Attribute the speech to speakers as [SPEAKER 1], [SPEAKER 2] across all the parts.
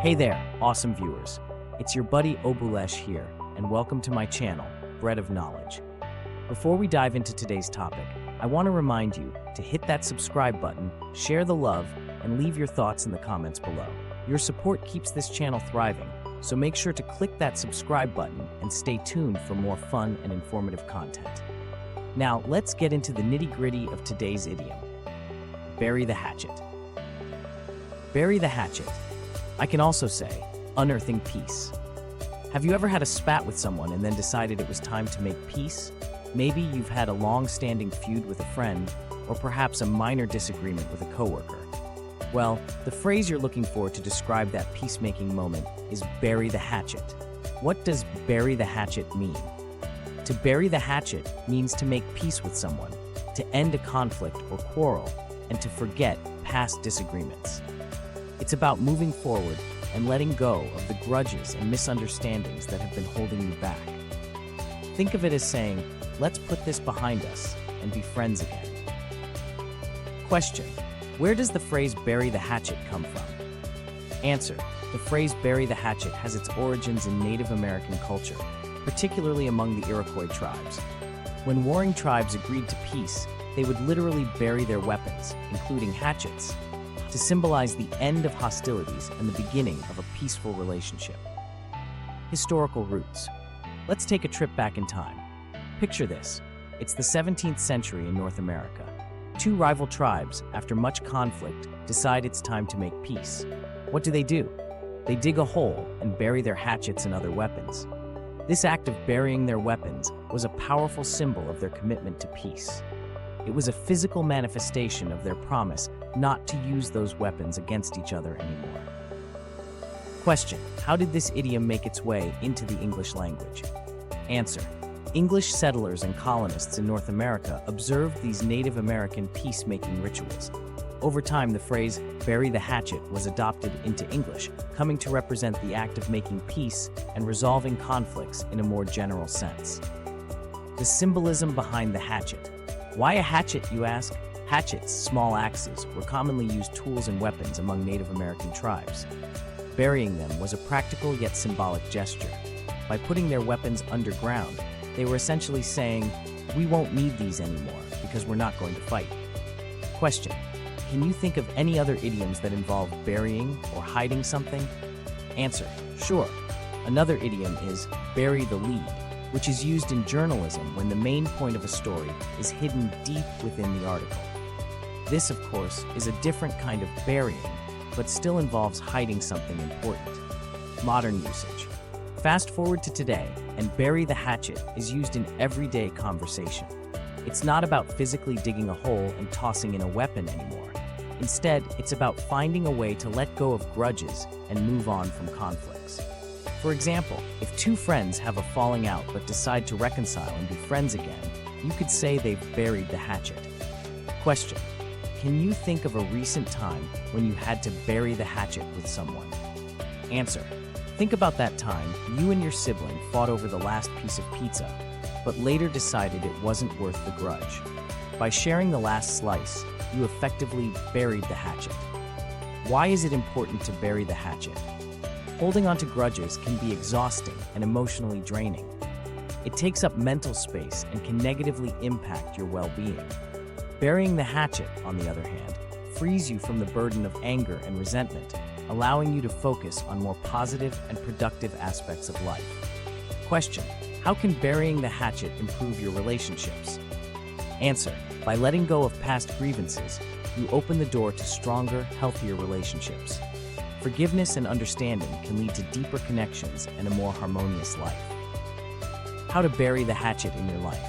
[SPEAKER 1] Hey there, awesome viewers. It's your buddy Obulesh here, and welcome to my channel, Bread of Knowledge. Before we dive into today's topic, I want to remind you to hit that subscribe button, share the love, and leave your thoughts in the comments below. Your support keeps this channel thriving, so make sure to click that subscribe button and stay tuned for more fun and informative content. Now, let's get into the nitty-gritty of today's idiom. Bury the hatchet. Bury the hatchet. I can also say, unearthing peace. Have you ever had a spat with someone and then decided it was time to make peace? Maybe you've had a long-standing feud with a friend, or perhaps a minor disagreement with a coworker. Well, the phrase you're looking for to describe that peacemaking moment is bury the hatchet. What does bury the hatchet mean? To bury the hatchet means to make peace with someone, to end a conflict or quarrel, and to forget past disagreements. It's about moving forward and letting go of the grudges and misunderstandings that have been holding you back. Think of it as saying, let's put this behind us and be friends again. Question: where does the phrase bury the hatchet come from? Answer: the phrase bury the hatchet has its origins in Native American culture, particularly among the Iroquois tribes. When warring tribes agreed to peace, they would literally bury their weapons, including hatchets, to symbolize the end of hostilities and the beginning of a peaceful relationship. Historical roots. Let's take a trip back in time. Picture this. It's the 17th century in North America. Two rival tribes, after much conflict, decide it's time to make peace. What do? They dig a hole and bury their hatchets and other weapons. This act of burying their weapons was a powerful symbol of their commitment to peace. It was a physical manifestation of their promise not to use those weapons against each other anymore. Question: how did this idiom make its way into the English language? Answer: English settlers and colonists in North America observed these Native American peacemaking rituals. Over time, the phrase bury the hatchet was adopted into English, coming to represent the act of making peace and resolving conflicts in a more general sense. The symbolism behind the hatchet. Why a hatchet, you ask? Hatchets, small axes, were commonly used tools and weapons among Native American tribes. Burying them was a practical yet symbolic gesture. By putting their weapons underground, they were essentially saying, we won't need these anymore because we're not going to fight. Question: can you think of any other idioms that involve burying or hiding something? Answer: sure. Another idiom is bury the lead, which is used in journalism when the main point of a story is hidden deep within the article. This, of course, is a different kind of burying, but still involves hiding something important. Modern usage. Fast forward to today, and bury the hatchet is used in everyday conversation. It's not about physically digging a hole and tossing in a weapon anymore. Instead, it's about finding a way to let go of grudges and move on from conflicts. For example, if two friends have a falling out but decide to reconcile and be friends again, you could say they've buried the hatchet. Question: can you think of a recent time when you had to bury the hatchet with someone? Answer: think about that time you and your sibling fought over the last piece of pizza, but later decided it wasn't worth the grudge. By sharing the last slice, you effectively buried the hatchet. Why is it important to bury the hatchet? Holding on to grudges can be exhausting and emotionally draining. It takes up mental space and can negatively impact your well-being. Burying the hatchet, on the other hand, frees you from the burden of anger and resentment, allowing you to focus on more positive and productive aspects of life. Question: how can burying the hatchet improve your relationships? Answer: by letting go of past grievances, you open the door to stronger, healthier relationships. Forgiveness and understanding can lead to deeper connections and a more harmonious life. How to bury the hatchet in your life.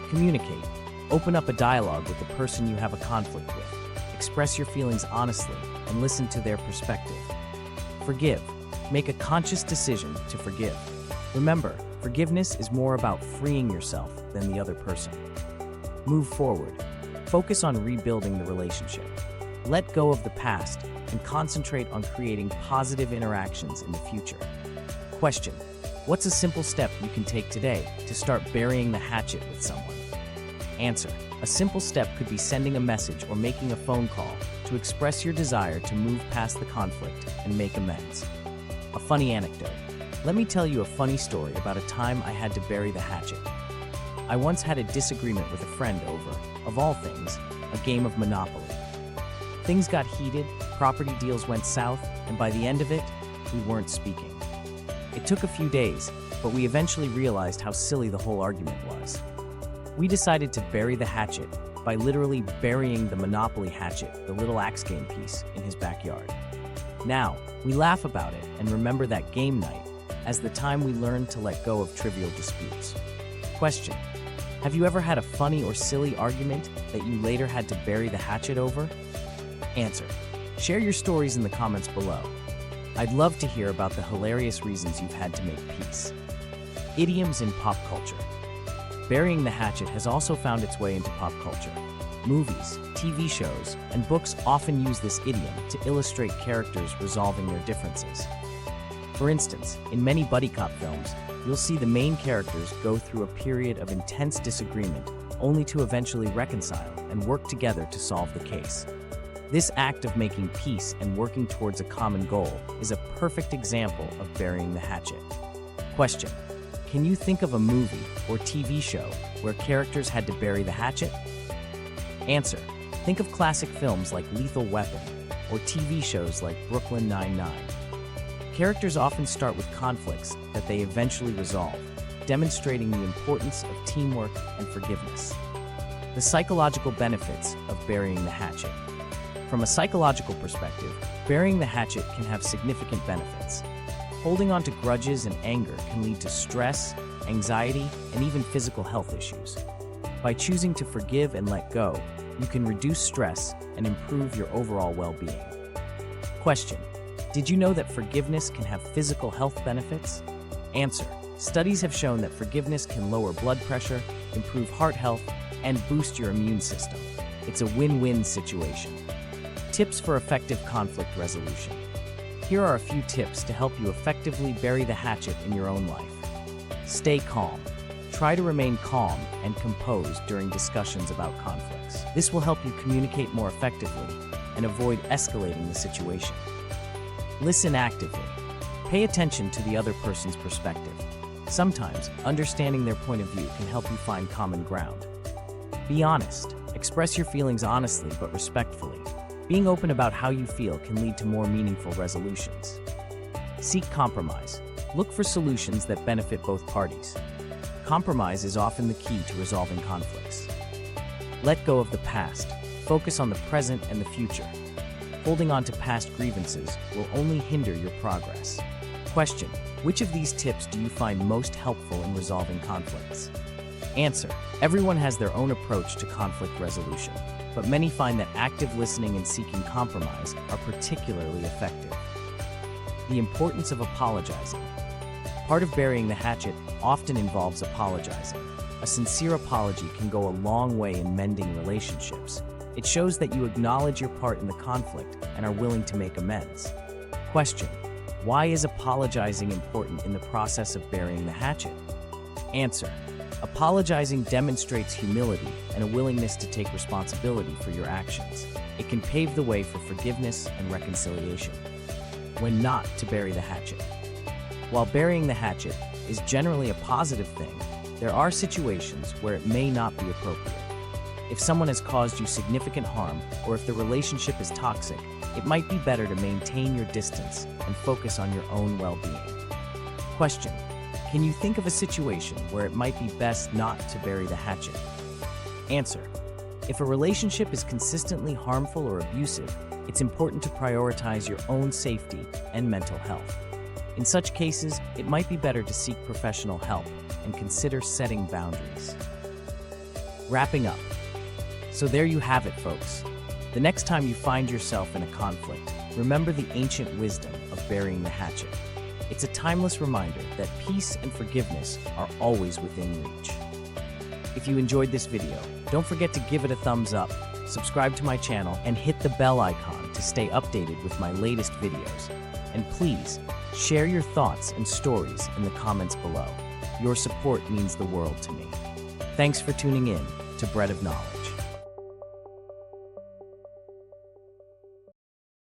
[SPEAKER 1] Communicate. Open up a dialogue with the person you have a conflict with. Express your feelings honestly and listen to their perspective. Forgive. Make a conscious decision to forgive. Remember, forgiveness is more about freeing yourself than the other person. Move forward. Focus on rebuilding the relationship. Let go of the past and concentrate on creating positive interactions in the future. Question: what's a simple step you can take today to start burying the hatchet with someone? Answer: a simple step could be sending a message or making a phone call to express your desire to move past the conflict and make amends. A funny anecdote. Let me tell you a funny story about a time I had to bury the hatchet. I once had a disagreement with a friend over, of all things, a game of Monopoly. Things got heated, property deals went south, and by the end of it, we weren't speaking. It took a few days, but we eventually realized how silly the whole argument was. We decided to bury the hatchet by literally burying the Monopoly hatchet, the little axe game piece, in his backyard. Now, we laugh about it and remember that game night as the time we learned to let go of trivial disputes. Question: have you ever had a funny or silly argument that you later had to bury the hatchet over? Answer: share your stories in the comments below. I'd love to hear about the hilarious reasons you've had to make peace. Idioms in pop culture. Burying the hatchet has also found its way into pop culture. Movies, TV shows, and books often use this idiom to illustrate characters resolving their differences. For instance, in many buddy cop films, you'll see the main characters go through a period of intense disagreement only to eventually reconcile and work together to solve the case. This act of making peace and working towards a common goal is a perfect example of burying the hatchet. Question: can you think of a movie or TV show where characters had to bury the hatchet? Answer: think of classic films like Lethal Weapon or TV shows like Brooklyn Nine-Nine. Characters often start with conflicts that they eventually resolve, demonstrating the importance of teamwork and forgiveness. The psychological benefits of burying the hatchet. From a psychological perspective, burying the hatchet can have significant benefits. Holding on to grudges and anger can lead to stress, anxiety, and even physical health issues. By choosing to forgive and let go, you can reduce stress and improve your overall well-being. Question: did you know that forgiveness can have physical health benefits? Answer: studies have shown that forgiveness can lower blood pressure, improve heart health, and boost your immune system. It's a win-win situation. Tips for effective conflict resolution. Here are a few tips to help you effectively bury the hatchet in your own life. Stay calm. Try to remain calm and composed during discussions about conflicts. This will help you communicate more effectively and avoid escalating the situation. Listen actively. Pay attention to the other person's perspective. Sometimes, understanding their point of view can help you find common ground. Be honest. Express your feelings honestly but respectfully. Being open about how you feel can lead to more meaningful resolutions. Seek compromise. Look for solutions that benefit both parties. Compromise is often the key to resolving conflicts. Let go of the past. Focus on the present and the future. Holding on to past grievances will only hinder your progress. Question: which of these tips do you find most helpful in resolving conflicts? Answer: everyone has their own approach to conflict resolution, but many find that active listening and seeking compromise are particularly effective. The importance of apologizing. Part of burying the hatchet often involves apologizing. A sincere apology can go a long way in mending relationships. It shows that you acknowledge your part in the conflict and are willing to make amends. Question: why is apologizing important in the process of burying the hatchet? Answer: apologizing demonstrates humility and a willingness to take responsibility for your actions. It can pave the way for forgiveness and reconciliation. When not to bury the hatchet. While burying the hatchet is generally a positive thing, there are situations where it may not be appropriate. If someone has caused you significant harm, or if the relationship is toxic, it might be better to maintain your distance and focus on your own well-being. Question: can you think of a situation where it might be best not to bury the hatchet? Answer: if a relationship is consistently harmful or abusive, it's important to prioritize your own safety and mental health. In such cases, it might be better to seek professional help and consider setting boundaries. Wrapping up. So there you have it, folks. The next time you find yourself in a conflict, remember the ancient wisdom of burying the hatchet. It's a timeless reminder that peace and forgiveness are always within reach. If you enjoyed this video, don't forget to give it a thumbs up, subscribe to my channel, and hit the bell icon to stay updated with my latest videos. And please, share your thoughts and stories in the comments below. Your support means the world to me. Thanks for tuning in to Bread of Knowledge.